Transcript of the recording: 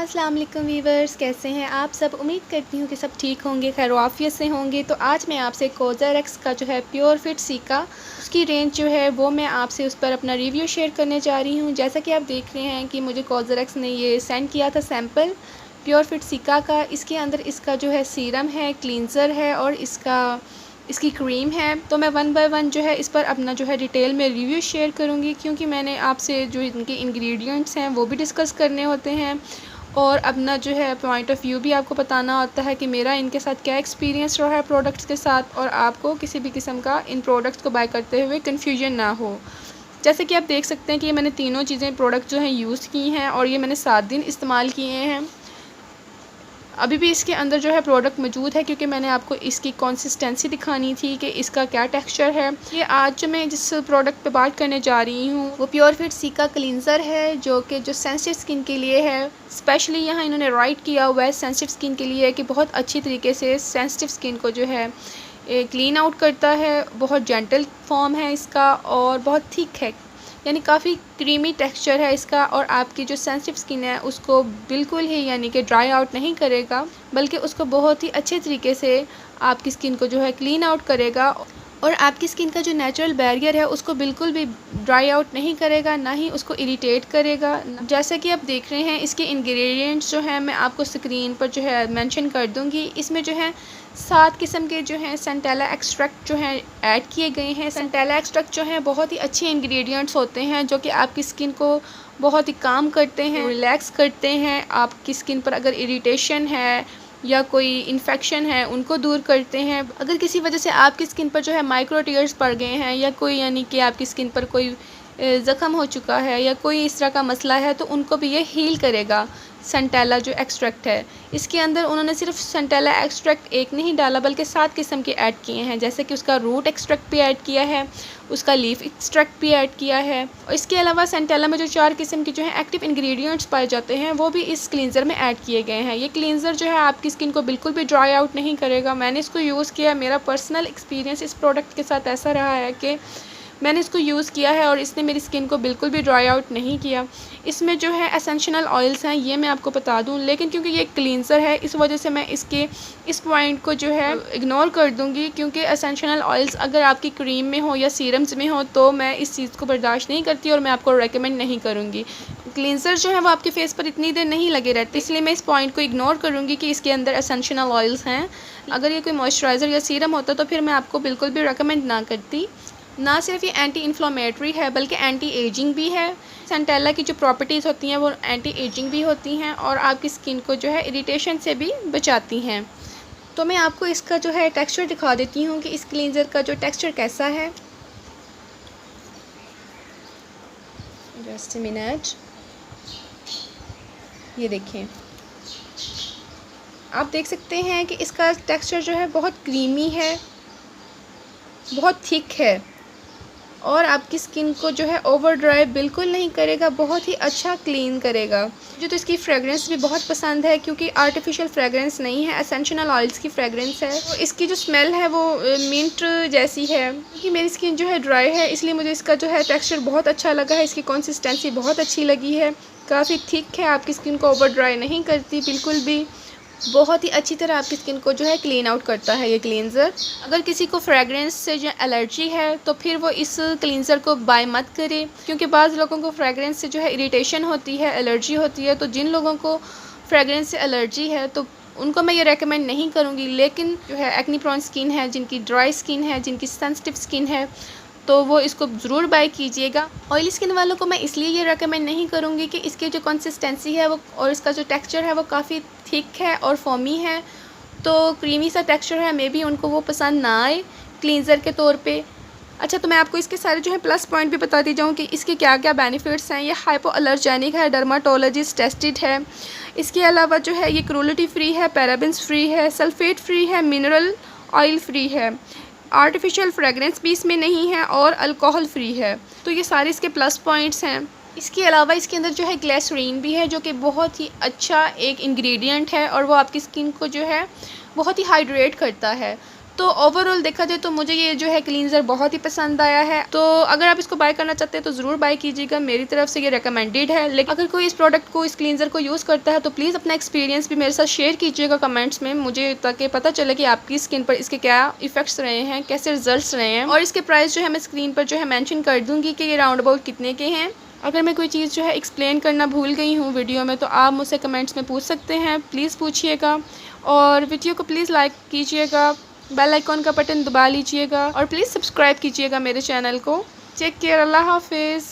अस्सलाम वालेकुम वीवर्स, कैसे हैं आप सब। उम्मीद करती हूँ कि सब ठीक होंगे, खैर आफियत से होंगे। तो आज मैं आपसे कोज़रक्स का जो है प्योर फिट सीका, उसकी रेंज जो है वो मैं आपसे उस पर अपना रिव्यू शेयर करने जा रही हूँ। जैसा कि आप देख रहे हैं कि मुझे कोज़रक्स ने ये सेंड किया था सैम्पल प्योर फिट सीका का। इसके अंदर इसका जो है सीरम है, क्लींजर है और इसकी क्रीम है। तो मैं वन बाय वन जो है इस पर अपना जो है डिटेल में रिव्यू शेयर करूँगी, क्योंकि मैंने आपसे जो इनके इंग्रेडिएंट्स हैं वो भी डिस्कस करने होते हैं और अपना जो है पॉइंट ऑफ व्यू भी आपको बताना होता है कि मेरा इनके साथ क्या एक्सपीरियंस रहा है प्रोडक्ट्स के साथ, और आपको किसी भी किस्म का इन प्रोडक्ट्स को बाय करते हुए कन्फ्यूजन ना हो। जैसे कि आप देख सकते हैं कि ये मैंने तीनों चीज़ें प्रोडक्ट जो हैं यूज़ की हैं और ये मैंने 7 दिन इस्तेमाल किए हैं। अभी भी इसके अंदर जो है प्रोडक्ट मौजूद है, क्योंकि मैंने आपको इसकी कंसिस्टेंसी दिखानी थी कि इसका क्या टेक्सचर है। ये आज जो मैं जिस प्रोडक्ट पे बात करने जा रही हूँ वो प्योर फिट सीका क्लींजर है, जो सेंसिटिव स्किन के लिए है। स्पेशली यहाँ इन्होंने राइट किया हुआ है सेंसिटिव स्किन के लिए कि बहुत अच्छी तरीके से सेंसिटिव स्किन को जो है क्लीन आउट करता है। बहुत जेंटल फॉर्म है इसका और बहुत थिक है, यानी काफ़ी क्रीमी टेक्सचर है इसका, और आपकी जो सेंसिटिव स्किन है उसको बिल्कुल ही यानी कि ड्राई आउट नहीं करेगा, बल्कि उसको बहुत ही अच्छे तरीके से आपकी स्किन को जो है क्लीन आउट करेगा, और आपकी स्किन का जो नेचुरल बैरियर है उसको बिल्कुल भी ड्राई आउट नहीं करेगा, ना ही उसको इरिटेट करेगा। जैसा कि आप देख रहे हैं इसके इंग्रेडिएंट्स जो हैं मैं आपको स्क्रीन पर जो है मेंशन कर दूंगी। इसमें जो है 7 किस्म के जो हैं सेंटेला एक्सट्रैक्ट जो हैं ऐड किए गए हैं। सेंटेला एक्सट्रैक्ट जो हैं बहुत ही अच्छे इंग्रेडिएंट्स होते हैं जो कि आपकी स्किन को बहुत ही काम करते हैं, रिलैक्स करते हैं। आपकी स्किन पर अगर इरिटेशन है या कोई इन्फेक्शन है उनको दूर करते हैं। अगर किसी वजह से आपकी स्किन पर जो है माइक्रो टीयर्स पड़ गए हैं या कोई यानी कि आपकी स्किन पर कोई ज़ख़म हो चुका है या कोई इस तरह का मसला है, तो उनको भी ये हील करेगा सेंटेला जो एक्सट्रैक्ट है। इसके अंदर उन्होंने सिर्फ सेंटेला एक्सट्रैक्ट एक नहीं डाला बल्कि 7 किस्म के ऐड किए हैं, जैसे कि उसका रूट एक्सट्रैक्ट भी ऐड किया है, उसका लीफ एक्सट्रैक्ट भी ऐड किया है। और इसके अलावा सेंटेला में जो 4 किस्म के जो है एक्टिव इंग्रेडिएंट्स पाए जाते हैं वो भी इस क्लींजर में ऐड किए गए हैं। ये क्लींजर जो है आपकी स्किन को बिल्कुल भी ड्राई आउट नहीं करेगा। मैंने इसको यूज़ किया, मेरा पर्सनल एक्सपीरियंस इस प्रोडक्ट के साथ ऐसा रहा है कि मैंने इसको यूज़ किया है और इसने मेरी स्किन को बिल्कुल भी ड्राई आउट नहीं किया। इसमें जो है एसेंशियल ऑयल्स हैं, ये मैं आपको बता दूं, लेकिन क्योंकि ये क्लींजर है इस वजह से मैं इस पॉइंट को जो है इग्नोर कर दूंगी, क्योंकि एसेंशियल ऑयल्स अगर आपकी क्रीम में हो या सीरम्स में हो तो मैं इस चीज़ को बर्दाश्त नहीं करती और मैं आपको रेकमेंड नहीं करूँगी। क्लींजर जो है वो आपके फेस पर इतनी देर नहीं लगे रहते, इसलिए मैं इस पॉइंट को इग्नोर करूँगी कि इसके अंदर एसेंशियल ऑयल्स हैं। अगर ये कोई मॉइस्चराइज़र या सीरम होता तो फिर मैं आपको बिल्कुल भी रेकमेंड ना करती। ना सिर्फ ये एंटी इन्फ्लामेटरी है बल्कि एंटी एजिंग भी है। सेंटेला की जो प्रॉपर्टीज़ होती हैं वो एंटी एजिंग भी होती हैं और आपकी स्किन को जो है इरिटेशन से भी बचाती हैं। तो मैं आपको इसका जो है टेक्सचर दिखा देती हूँ कि इस क्लींजर का जो टेक्सचर कैसा है। जस्ट अ मिनट, ये देखें, आप देख सकते हैं कि इसका टेक्सचर जो है बहुत क्रीमी है, बहुत थिक है और आपकी स्किन को जो है ओवर ड्राई बिल्कुल नहीं करेगा, बहुत ही अच्छा क्लीन करेगा। मुझे तो इसकी फ्रेगरेंस भी बहुत पसंद है, क्योंकि आर्टिफिशियल फ्रेगरेंस नहीं है, एसेंशियल ऑयल्स की फ्रेगरेंस है। तो इसकी जो स्मेल है वो मिंट जैसी है। क्योंकि मेरी स्किन जो है ड्राई है इसलिए मुझे इसका जो है टेक्सचर बहुत अच्छा लगा है। इसकी कंसिस्टेंसी बहुत अच्छी लगी है, काफ़ी थिक है, आपकी स्किन को ओवर ड्राई नहीं करती बिल्कुल भी, बहुत ही अच्छी तरह आपकी स्किन को जो है क्लीन आउट करता है ये क्लींजर। अगर किसी को फ्रेगरेंस से जो एलर्जी है तो फिर वो इस क्लींजर को बाय मत करे, क्योंकि बाज़ लोगों को फ्रेगरेंस से जो है इरिटेशन होती है, एलर्जी होती है। तो जिन लोगों को फ्रेगरेंस से एलर्जी है तो उनको मैं ये रेकमेंड नहीं करूँगी। लेकिन जो है एक्नी प्रोन स्किन है, जिनकी ड्राई स्किन है, जिनकी सेंसिटिव स्किन है, तो वो इसको ज़रूर बाय कीजिएगा। ऑयली स्किन वालों को मैं इसलिए ये रेकमेंड नहीं करूँगी कि इसकी जो कंसिस्टेंसी है वो और इसका जो टेक्सचर है वो काफ़ी थिक है और फोमी है, तो क्रीमी सा टेक्सचर है, मे बी उनको वो पसंद ना आए क्लींजर के तौर पे। अच्छा, तो मैं आपको इसके सारे जो है प्लस पॉइंट भी बताती जाऊँ कि इसके क्या क्या बेनिफिट्स हैं। ये हाइपो एलर्जेनिक है, डर्माटोलॉजिस्ट टेस्टेड है। इसके अलावा जो है ये क्रूलिटी फ्री है, पैराबेन्स फ्री है, सल्फेट फ्री है, मिनरल ऑयल फ्री है, आर्टिफिशियल फ्रेगरेंस भी इसमें नहीं है और अल्कोहल फ्री है। तो ये सारे इसके प्लस पॉइंट्स हैं। इसके अलावा इसके अंदर जो है ग्लिसरीन भी है, जो कि बहुत ही अच्छा एक इंग्रेडिएंट है और वो आपकी स्किन को जो है बहुत ही हाइड्रेट करता है। तो ओवरऑल देखा जाए तो मुझे ये जो है क्लींजर बहुत ही पसंद आया है। तो अगर आप इसको बाय करना चाहते हैं तो ज़रूर बाय कीजिएगा, मेरी तरफ से ये रिकमेंडेड है। लेकिन अगर कोई इस प्रोडक्ट को, इस क्लींजर को यूज़ करता है तो प्लीज़ अपना एक्सपीरियंस भी मेरे साथ शेयर कीजिएगा कमेंट्स में मुझे, ताकि पता चले कि आपकी स्किन पर इसके क्या इफेक्ट्स रहे हैं, कैसे रिजल्ट्स रहे हैं। और इसके प्राइस जो है मैं स्क्रीन पर जो है मेंशन कर दूँगी कि ये राउंड अबाउट कितने के हैं। अगर मैं कोई चीज़ जो है एक्सप्लेन करना भूल गई हूँ वीडियो में तो आप मुझसे कमेंट्स में पूछ सकते हैं, प्लीज़ पूछिएगा। और वीडियो को प्लीज़ लाइक कीजिएगा, बेल आइकॉन का बटन दबा लीजिएगा और प्लीज़ सब्सक्राइब कीजिएगा मेरे चैनल को। टेक केयर, अल्लाह हाफिज़।